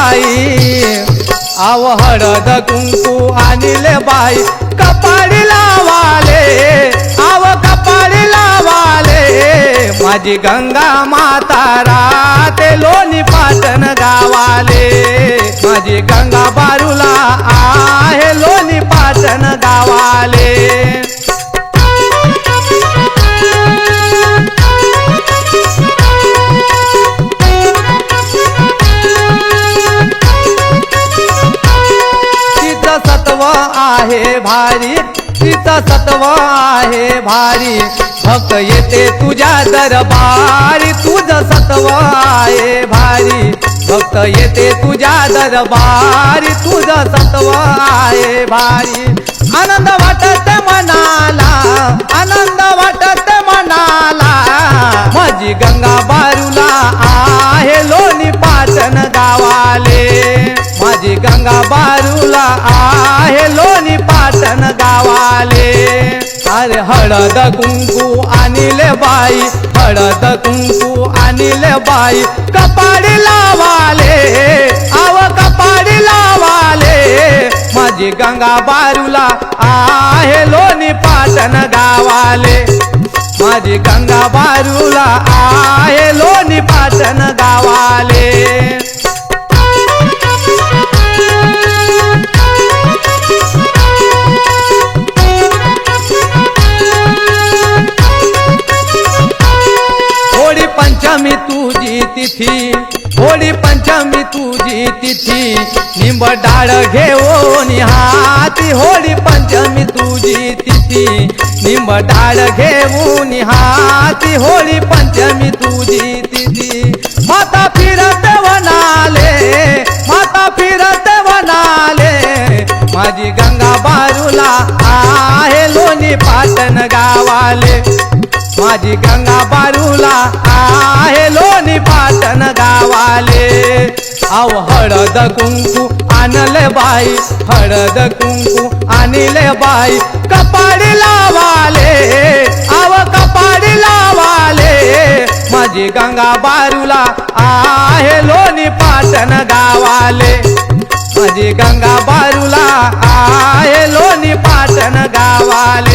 बाई आव हळद कुंकू आणले बाई कपाळी लावाले आव कपाळी लावाले माझी गंगा माता राहते लोणी पाटण गावाले माझी गंगा बारूला आहे लोणी पाटण गावाले सत्व आहे भारी तिचं सत्व आहे भारी भक्त येते तुझ्या दरबारी तुझं सत्व आहे भारी भक्त येते तुझ्या दरबारी तुझं सत्व आहे भारी आनंद वाटत मनाला आनंद वाटत मनाला माझी गंगा बारूला आहे लोणी पाटण गावाले माझी गंगा बारूला आहे लोणी पाटण गावाले अरे हळद कुंकू आणले बाई हळद कुंकू आणले बाई कपाळी लावाले आव कपाळी लावाले माझी गंगा बारूला आहे लोणी पाटण गावाले माझी गंगा बारूला आहे लोणी पाटण गावाले होळी पंचमी तुझी तिथी होळी पंचमी तुझी तिथी निंब डाळ घेऊन हाती होळी पंचमी तुझी तिथी निंब डाळ घेऊन हाती होळी पंचमी तुझी तिथी माता फिरत वनाले माता फिरत वनाले माझी गंगा बारूला आहे लोणी पाटण गावाले माझी गंगा बारूला आहे लोणी पाटण गावाले आव हळद कुंकू आणले बाई हळद कुंकू आणले बाई कपाळी लावाले आव कपाळी लावाले माझी गंगा बारूला आहे लोणी पाटण गावाले माझी गंगा बारूला आहे लोणी पाटण गावाले